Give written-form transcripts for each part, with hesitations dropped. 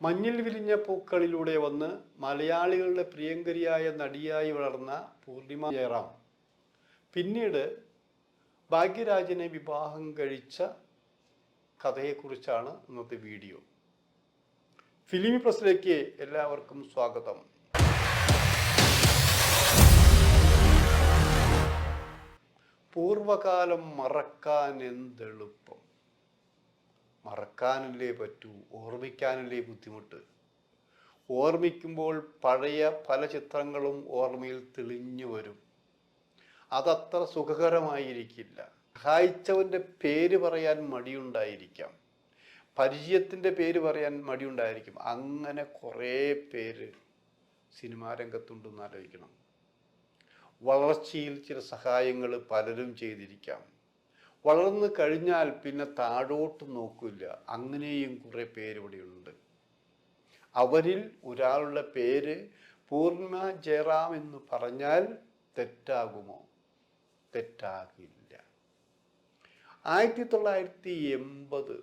മഞ്ഞിൽ വിരിഞ്ഞ പൂക്കളിലൂടെ വന്ന് മലയാളികളുടെ പ്രിയങ്കരിയായ നടിയായി വളർന്ന പൂർണിമ ജയറാം പിന്നീട് ഭാഗ്യരാജിനെ വിവാഹം കഴിച്ച കഥയെക്കുറിച്ചാണ് ഇന്നത്തെ വീഡിയോ. ഫിലിമി പ്ലസിലേക്ക് എല്ലാവർക്കും സ്വാഗതം. പൂർവകാലം മറക്കാൻ എന്തെളുപ്പം, മറക്കാനല്ലേ പറ്റൂ, ഓർമ്മിക്കാനല്ലേ ബുദ്ധിമുട്ട്. ഓർമ്മിക്കുമ്പോൾ പഴയ പല ചിത്രങ്ങളും ഓർമ്മയിൽ തെളിഞ്ഞു വരും. അതത്ര സുഖകരമായിരിക്കില്ല. സഹായിച്ചവൻ്റെ പേര് പറയാൻ മടിയുണ്ടായിരിക്കാം, പരിചയത്തിൻ്റെ പേര് പറയാൻ മടിയുണ്ടായിരിക്കും. അങ്ങനെ കുറേ പേര് സിനിമാ രംഗത്തുണ്ടെന്ന് ആലോചിക്കണം. വളർച്ചയിൽ ചില സഹായങ്ങൾ പലരും ചെയ്തിരിക്കാം. വളർന്നു കഴിഞ്ഞാൽ പിന്നെ താഴോട്ട് നോക്കില്ല. അങ്ങനെയും കുറേ പേര് ഇവിടെയുണ്ട്. അവരിൽ ഒരാളുടെ പേര് പൂർണിമ ജയറാം എന്ന് പറഞ്ഞാൽ തെറ്റാകുമോ? തെറ്റാകില്ല. 1980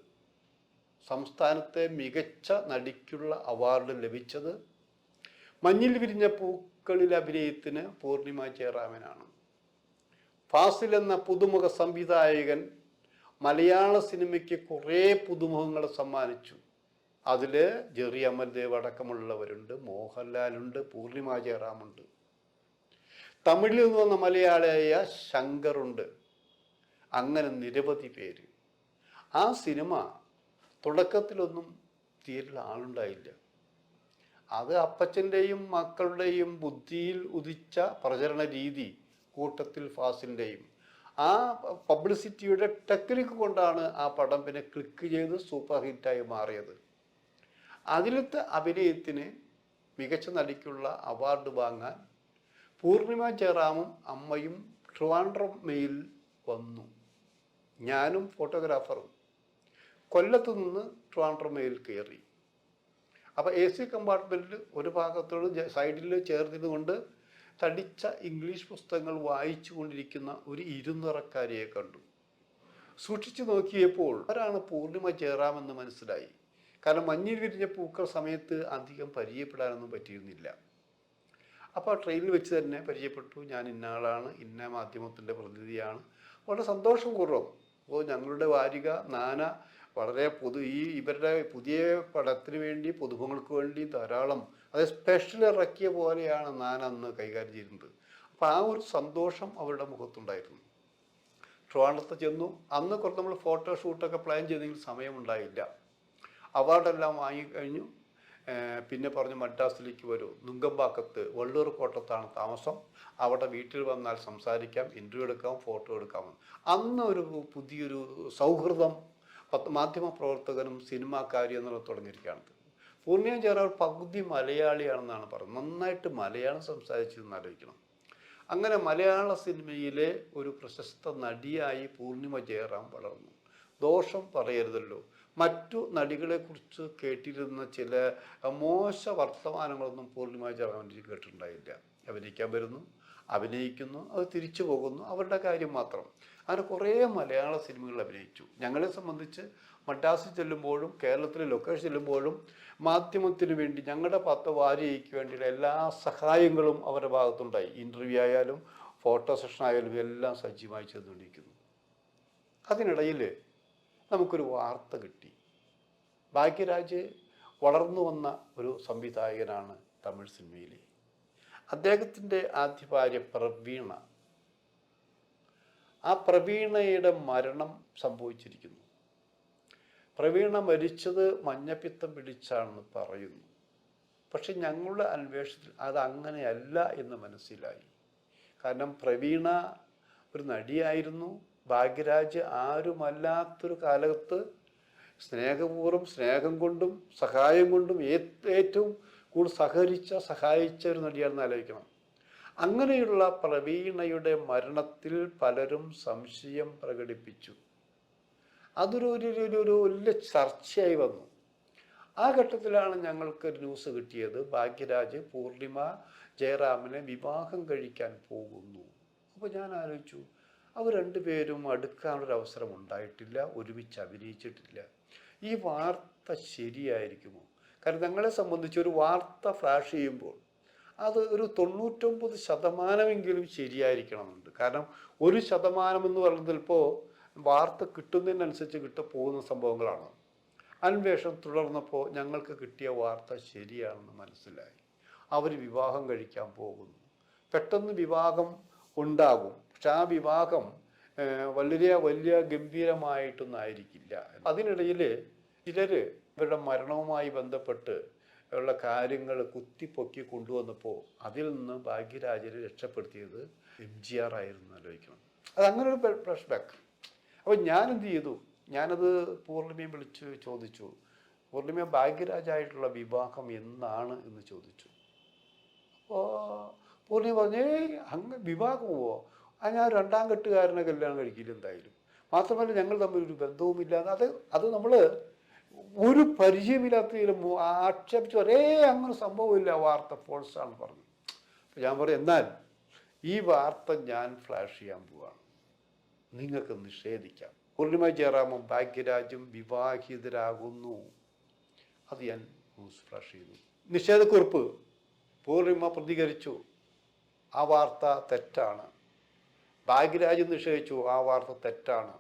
സംസ്ഥാനത്തെ മികച്ച നടിക്കുള്ള അവാർഡ് ലഭിച്ചത് മഞ്ഞിൽ വിരിഞ്ഞ പൂക്കളിൽ അഭിനയത്തിന് പൂർണിമ ജയറാമിനാണ്. ഫാസിൽ എന്ന പുതുമുഖ സംവിധായകൻ മലയാള സിനിമയ്ക്ക് കുറേ പുതുമുഖങ്ങളെ സമ്മാനിച്ചു. അതിൽ ജെറി അമൽദേവ് അടക്കമുള്ളവരുണ്ട്, മോഹൻലാലുണ്ട്, പൂർണിമ ജയറാമുണ്ട്. തമിഴിൽ നിന്ന് വന്ന മലയാളിയായ ശങ്കറുണ്ട്. അങ്ങനെ നിരവധി പേര്. ആ സിനിമ തുടക്കത്തിലൊന്നും തീരെ ആളുണ്ടായില്ല. അത് അപ്പച്ചൻ്റെയും മക്കളുടെയും ബുദ്ധിയിൽ ഉദിച്ച പ്രചരണ രീതി, കൂട്ടത്തിൽ ഫാസിലിൻ്റെയും ആ പബ്ലിസിറ്റിയുടെ ടെക്നിക്ക് കൊണ്ടാണ് ആ പടം പിന്നെ ക്ലിക്ക് ചെയ്ത് സൂപ്പർ ഹിറ്റായി മാറിയത്. അതിലത്തെ അഭിനയത്തിന് മികച്ച നടിക്കുള്ള അവാർഡ് വാങ്ങാൻ പൂർണിമ ജയറാമും അമ്മയും ട്രിവാൻഡ്രം മെയിൽ വന്നു. ഞാനും ഫോട്ടോഗ്രാഫറും കൊല്ലത്തു നിന്ന് ട്രിവാൻഡ്രം മെയിൽ കയറി. അപ്പോൾ AC കമ്പാർട്ട്മെൻറ്റിൽ ഒരു ഭാഗത്തോട് സൈഡിൽ ചേർന്നിരുന്നുകൊണ്ട് തടിച്ച ഇംഗ്ലീഷ് പുസ്തകങ്ങൾ വായിച്ചു കൊണ്ടിരിക്കുന്ന ഒരു ഇരുനിറക്കാരിയെ കണ്ടു. സൂക്ഷിച്ചു നോക്കിയപ്പോൾ ആരാണ് പൂർണിമ ജയറാം എന്ന് മനസ്സിലായി. കാരണം മഞ്ഞിൽ വിരിഞ്ഞ പൂക്കൾ സമയത്ത് അധികം പരിചയപ്പെടാനൊന്നും പറ്റിയിരുന്നില്ല. അപ്പോൾ ട്രെയിനിൽ വെച്ച് തന്നെ പരിചയപ്പെട്ടു. ഞാൻ ഇന്ന ആളാണ്, ഇന്ന മാധ്യമത്തിൻ്റെ പ്രതിനിധിയാണ്. വളരെ സന്തോഷപൂർവ്വം ഞങ്ങളുടെ വാരിക നാന വളരെ ഇവരുടെ പുതിയ പടത്തിന് വേണ്ടി പുതുമുഖങ്ങൾക്ക് വേണ്ടി ധാരാളം അത് സ്പെഷ്യൽ ഇറക്കിയ പോലെയാണ് ഞാൻ അന്ന് കൈകാര്യം ചെയ്യുന്നത്. അപ്പോൾ ആ ഒരു സന്തോഷം അവരുടെ മുഖത്തുണ്ടായിരുന്നു. ട്രിവാൻഡ്രത്ത് ചെന്നു. അന്ന് കുറച്ച് നമ്മൾ ഫോട്ടോഷൂട്ടൊക്കെ പ്ലാൻ ചെയ്തെങ്കിൽ സമയമുണ്ടായില്ല. അവാർഡെല്ലാം വാങ്ങിക്കഴിഞ്ഞു. പിന്നെ പറഞ്ഞു മദ്രാസിലേക്ക് വരൂ, നുങ്കമ്പാക്കത്ത് വള്ളൂർ കോട്ടത്താണ് താമസം, അവിടെ വീട്ടിൽ വന്നാൽ സംസാരിക്കാം, ഇൻ്റർവ്യൂ എടുക്കാം, ഫോട്ടോ എടുക്കാമെന്ന്. അന്ന് ഒരു പുതിയൊരു സൗഹൃദം മാധ്യമപ്രവർത്തകനും സിനിമാക്കാരിയും എന്നുള്ളത് തുടങ്ങിയിരിക്കുകയാണ്. പൂർണിമ ജയറാം പകുതി മലയാളിയാണെന്നാണ് പറയുന്നത്. നന്നായിട്ട് മലയാളം സംസാരിച്ചതെന്ന് ആലോചിക്കണം. അങ്ങനെ മലയാള സിനിമയിലെ ഒരു പ്രശസ്ത നടിയായി പൂർണിമ ജയറാം വളർന്നു. ദോഷം പറയരുതല്ലോ. മറ്റു നടികളെക്കുറിച്ച് കേട്ടിരുന്ന ചില മോശ വർത്തമാനങ്ങളൊന്നും പൂർണിമ ജയറാമിന് കേട്ടിട്ടുണ്ടായില്ല. അഭിനയിക്കാൻ വരുന്നു, അഭിനയിക്കുന്നു, അത് തിരിച്ചു പോകുന്നു, അവരുടെ കാര്യം മാത്രം. അങ്ങനെ കുറേ മലയാള സിനിമകളിൽ അഭിനയിച്ചു. ഞങ്ങളെ സംബന്ധിച്ച് മദ്രാസിൽ ചെല്ലുമ്പോഴും കേരളത്തിലെ ലൊക്കേഷൻ ചെല്ലുമ്പോഴും മാധ്യമത്തിന് വേണ്ടി ഞങ്ങളുടെ വാരികയ്ക്ക് വേണ്ടിയുള്ള എല്ലാ സഹായങ്ങളും അവരുടെ ഭാഗത്തുണ്ടായി. ഇൻ്റർവ്യൂ ആയാലും ഫോട്ടോ സെഷൻ ആയാലും എല്ലാം സജീവമായി ചെയ്തുകൊണ്ടിരിക്കുന്നു. അതിനിടയിൽ നമുക്കൊരു വാർത്ത കിട്ടി. ഭാഗ്യരാജ് വളർന്നു വന്ന ഒരു സംവിധായകനാണ് തമിഴ് സിനിമയിലെ. അദ്ദേഹത്തിൻ്റെ ആദ്യ ഭാര്യ പ്രവീണ, ആ പ്രവീണയുടെ മരണം സംഭവിച്ചിരിക്കുന്നു. പ്രവീണ മരിച്ചത് മഞ്ഞപ്പിത്തം പിടിച്ചാണെന്ന് പറയുന്നു. പക്ഷെ ഞങ്ങളുടെ അന്വേഷണത്തിൽ അത് അങ്ങനെയല്ല എന്ന് മനസ്സിലായി. കാരണം പ്രവീണ ഒരു നടിയായിരുന്നു. ഭാഗ്യരാജ് ആരുമല്ലാത്തൊരു കാലത്ത് സ്നേഹപൂർവ്വം സ്നേഹം കൊണ്ടും സഹായം കൊണ്ടും ഏറ്റവും കൂടുതൽ സഹായിച്ച ഒരു നടിയാണെന്ന് ആലോചിക്കണം. അങ്ങനെയുള്ള പ്രവീണയുടെ മരണത്തിൽ പലരും സംശയം പ്രകടിപ്പിച്ചു. അതൊരു വലിയ ചർച്ചയായി വന്നു. ആ ഘട്ടത്തിലാണ് ഞങ്ങൾക്ക് ന്യൂസ് കിട്ടിയത്, ഭാഗ്യരാജ് പൂർണിമ ജയറാമിനെ വിവാഹം കഴിക്കാൻ പോകുന്നു. അപ്പോൾ ഞാൻ ആലോചിച്ചു, അവർ രണ്ടുപേരും അടുക്കാനൊരവസരം ഉണ്ടായിട്ടില്ല, ഒരുമിച്ച് അഭിനയിച്ചിട്ടില്ല. ഈ വാർത്ത ശരിയായിരിക്കുമോ? കാരണം ഞങ്ങളെ സംബന്ധിച്ച് ഒരു വാർത്ത ഫ്ലാഷ് ചെയ്യുമ്പോൾ അത് ഒരു 99% ശരിയായിരിക്കണമെന്നുണ്ട്. കാരണം 1% എന്ന് പറയുന്നത് ചിലപ്പോൾ വാർത്ത കിട്ടുന്നതിനനുസരിച്ച് പോകുന്ന സംഭവങ്ങളാണ്. അന്വേഷണം തുടർന്നപ്പോൾ ഞങ്ങൾക്ക് കിട്ടിയ വാർത്ത ശരിയാണെന്ന് മനസ്സിലായി. അവർ വിവാഹം കഴിക്കാൻ പോകുന്നു. പെട്ടെന്ന് വിവാഹം ഉണ്ടാകും. പക്ഷെ ആ വിവാഹം വലിയ ഗംഭീരമായിട്ടൊന്നും ആയിരിക്കില്ല. അതിനിടയിൽ ചിലർ ഇവരുടെ മരണവുമായി ബന്ധപ്പെട്ട് ഉള്ള കാര്യങ്ങൾ കുത്തിപ്പൊക്കി കൊണ്ടുവന്നപ്പോൾ അതിൽ നിന്ന് ഭാഗ്യരാജനെ രക്ഷപ്പെടുത്തിയത് MGR ആയിരുന്നു ആലോചിക്കണം. അതങ്ങനെ ഒരു ഫ്ലാഷ് ബാക്ക്. അപ്പോൾ ഞാൻ എന്ത് ചെയ്തു, ഞാനത് പൂർണിമയെ വിളിച്ച് ചോദിച്ചു, പൂർണിമ ഭാഗ്യരാജായിട്ടുള്ള വിവാഹം എന്നാണ് എന്ന് ചോദിച്ചു. അപ്പോൾ പൂർണിമ പറഞ്ഞേ അങ്ങ് വിവാഹമോ, ഞാൻ 2ാം കെട്ടുകാരനെ കല്യാണം കഴിക്കില്ല എന്തായാലും. മാത്രമല്ല ഞങ്ങൾ തമ്മിലൊരു ബന്ധവുമില്ലാതെ അത് നമ്മൾ ഒരു പരിചയമില്ലാത്തതിലും ആക്ഷേപിച്ചു അങ്ങനെ സംഭവമില്ല, വാർത്ത ഫോൾസാണെന്ന് പറഞ്ഞു. അപ്പം ഞാൻ പറയും എന്നാൽ ഈ വാർത്ത ഞാൻ ഫ്ലാഷ് ചെയ്യാൻ പോവാണ്, നിങ്ങൾക്ക് നിഷേധിക്കാം. പൂർണിമ ജയറാമും ഭാഗ്യരാജും വിവാഹിതരാകുന്നു. അത് ഞാൻ ന്യൂസ് ഫ്ലാഷ് ചെയ്തു. നിഷേധക്കുറിപ്പ് പൂർണിമ പ്രതികരിച്ചു, ആ വാർത്ത തെറ്റാണ്. ഭാഗ്യരാജ് നിഷേധിച്ചു, ആ വാർത്ത തെറ്റാണ്.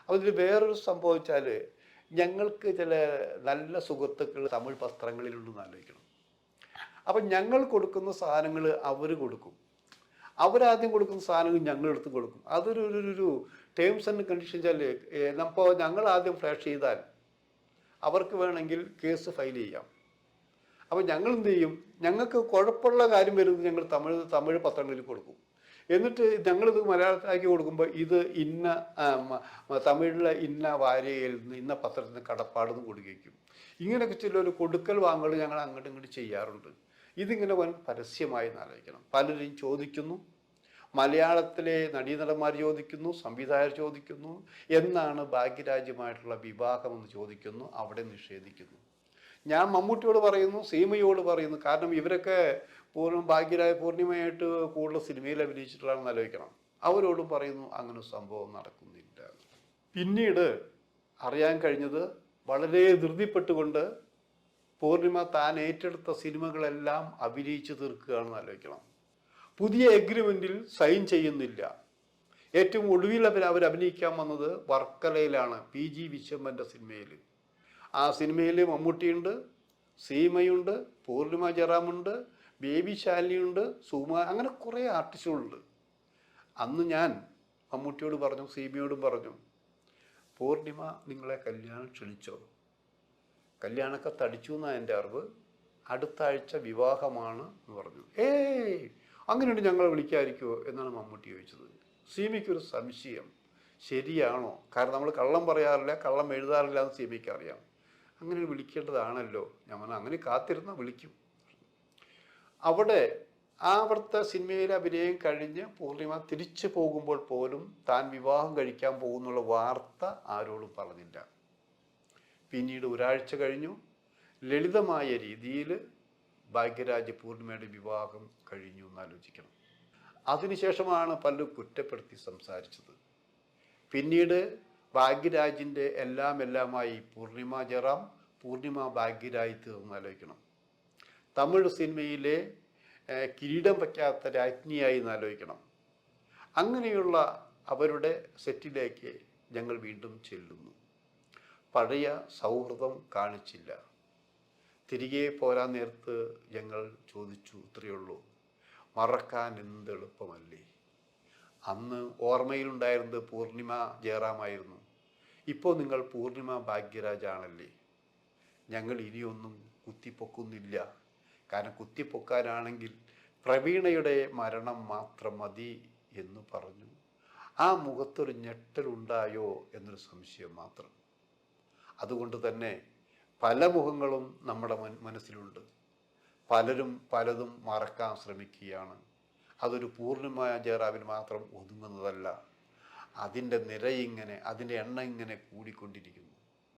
അതിൽ വേറൊരു സംഭവിച്ചാൽ ഞങ്ങൾക്ക് ചില നല്ല സുഹൃത്തുക്കൾ തമിഴ് പത്രങ്ങളിലുണ്ടെന്ന് ആലോചിക്കണം. അപ്പം ഞങ്ങൾ കൊടുക്കുന്ന സാധനങ്ങൾ അവർ കൊടുക്കും, അവരാദ്യം കൊടുക്കുന്ന സാധനങ്ങൾ ഞങ്ങളെടുത്ത് കൊടുക്കും. അതൊരു ടേംസ് ആൻഡ് കണ്ടീഷൻസ് അല്ലേ. അപ്പോൾ ഞങ്ങൾ ആദ്യം ഫ്ലാഷ് ചെയ്താൽ അവർക്ക് വേണമെങ്കിൽ കേസ് ഫയൽ ചെയ്യാം. അപ്പോൾ ഞങ്ങൾ എന്ത് ചെയ്യും, ഞങ്ങൾക്ക് കുഴപ്പമുള്ള കാര്യം വരുന്നത് ഞങ്ങൾ തമിഴ് പത്രങ്ങളിൽ കൊടുക്കും. എന്നിട്ട് ഞങ്ങളിത് മലയാളത്തിലാക്കി കൊടുക്കുമ്പോൾ ഇത് ഇന്ന തമിഴിലെ ഇന്ന വാരികയിൽ നിന്ന് ഇന്ന പത്രത്തിൽ നിന്ന് കടപ്പാടെന്ന് കൊടുക്കും. ഇങ്ങനെയൊക്കെ ചിലൊരു കൊടുക്കൽ വാങ്ങൽ ഞങ്ങൾ അങ്ങോട്ടും ഇങ്ങോട്ട് ചെയ്യാറുണ്ട്. ഇതിങ്ങനെ പരസ്യമായി ആലോചിക്കണം. പലരും ചോദിക്കുന്നു, മലയാളത്തിലെ നടീനടന്മാർ ചോദിക്കുന്നു, സംവിധായകർ ചോദിക്കുന്നു, എന്നാണ് ഭാഗ്യരാജ്യമായിട്ടുള്ള വിവാഹം എന്ന് ചോദിക്കുന്നു, അവിടെ നിഷേധിക്കുന്നു. ഞാൻ മമ്മൂട്ടിയോട് പറയുന്നു, സീമയോട് പറയുന്നു. കാരണം ഇവരൊക്കെ പൂർണിമയായിട്ട് കൂടുതൽ സിനിമയിൽ അഭിനയിച്ചിട്ടുള്ളതാണെന്ന് ആലോചിക്കണം. അവരോടും പറയുന്നു അങ്ങനെ സംഭവം നടക്കുന്നില്ല. പിന്നീട് അറിയാൻ കഴിഞ്ഞത് വളരെ ധൃതിപ്പെട്ടുകൊണ്ട് പൂർണിമ താൻ ഏറ്റെടുത്ത സിനിമകളെല്ലാം അഭിനയിച്ച് തീർക്കുകയാണെന്ന് ആലോചിക്കണം. പുതിയ എഗ്രിമെൻറ്റിൽ സൈൻ ചെയ്യുന്നില്ല. ഏറ്റവും ഒടുവിൽ അവർ അഭിനയിക്കാൻ വന്നത് വർക്കലയിലാണ്, PG വിശ്വംഭരൻ്റെ സിനിമയിൽ. ആ സിനിമയിൽ മമ്മൂട്ടിയുണ്ട്, സീമയുണ്ട്, പൂർണിമ ജയറാമുണ്ട്, ബേബി ശാലിനിയുണ്ട്, സുമ, അങ്ങനെ കുറേ ആർട്ടിസ്റ്റുകളുണ്ട്. അന്ന് ഞാൻ മമ്മൂട്ടിയോട് പറഞ്ഞു, സീമയോടും പറഞ്ഞു, പൂർണിമ നിങ്ങളെ കല്യാണം ക്ഷണിച്ചോ? കല്യാണക്കത്ത് അടിച്ചു എന്നാണ് എൻ്റെ അറിവ്, അടുത്ത ആഴ്ച വിവാഹമാണ് എന്ന് പറഞ്ഞു. അങ്ങനെയുണ്ട് ഞങ്ങളെ വിളിക്കാതിരിക്കുമോ എന്നാണ് മമ്മൂട്ടി ചോദിച്ചത്. സീമയ്ക്കൊരു സംശയം, ശരിയാണോ? കാരണം നമ്മൾ കള്ളം പറയാറില്ല, കള്ളം എഴുതാറില്ല എന്ന് സീമയ്ക്ക് അറിയാം. അങ്ങനെ വിളിക്കേണ്ടതാണല്ലോ. ഞാൻ പറഞ്ഞു അങ്ങനെ കാത്തിരുന്നാൽ വിളിക്കും. അവിടെ അവിടുത്തെ സിനിമയിലെ അഭിനയം കഴിഞ്ഞ് പൂർണിമ തിരിച്ചു പോകുമ്പോൾ പോലും താൻ വിവാഹം കഴിക്കാൻ പോകുന്നുള്ള വാർത്ത ആരോടും പറഞ്ഞില്ല. പിന്നീട് ഒരാഴ്ച കഴിഞ്ഞു, ലളിതമായ രീതിയിൽ ഭാഗ്യരാജ് പൂർണിമയുടെ വിവാഹം കഴിഞ്ഞു എന്നാലോചിക്കണം. അതിനുശേഷമാണ് പലരും കുറ്റപ്പെടുത്തി സംസാരിച്ചത്. പിന്നീട് ഭാഗ്യരാജിൻ്റെ എല്ലാമായി പൂർണിമ ജയറാം, പൂർണിമ ഭാഗ്യരാജ് തീർന്നാലോചിക്കണം. തമിഴ് സിനിമയിലെ കിരീടം വയ്ക്കാത്ത രാജ്ഞിയായി എന്നാലോചിക്കണം. അങ്ങനെയുള്ള അവരുടെ സെറ്റിലേക്ക് ഞങ്ങൾ വീണ്ടും ചെല്ലുന്നു. പഴയ സൗഹൃദം കാണിച്ചില്ല. തിരികെ പോരാൻ നേരത്ത് ഞങ്ങൾ ചോദിച്ചു, ഇത്രയേ ഉള്ളൂ, മറക്കാൻ എന്ത് എളുപ്പമല്ലേ. അന്ന് ഓർമ്മയിലുണ്ടായിരുന്നത് പൂർണിമ ജയറാമായിരുന്നു. ഇപ്പോൾ നിങ്ങൾ പൂർണിമ ഭാഗ്യരാജാണല്ലേ. ഞങ്ങൾ ഇനിയൊന്നും കുത്തിപ്പൊക്കുന്നില്ല. കാരണം കുത്തിപ്പൊക്കാനാണെങ്കിൽ പ്രവീണയുടെ മരണം മാത്രം മതി എന്ന് പറഞ്ഞു. ആ മുഖത്തൊരു ഞെട്ടലുണ്ടായോ എന്നൊരു സംശയം മാത്രം. അതുകൊണ്ട് തന്നെ പല മുഖങ്ങളും നമ്മുടെ മനസ്സിലുണ്ട്. പലരും പലതും മറക്കാൻ ശ്രമിക്കുകയാണ്. അതൊരു പൂർണിമ ജയറാമിന് മാത്രം ഒതുങ്ങുന്നതല്ല. അതിൻ്റെ നിരയിങ്ങനെ, അതിൻ്റെ എണ്ണം ഇങ്ങനെ കൂടിക്കൊണ്ടിരിക്കുന്നു.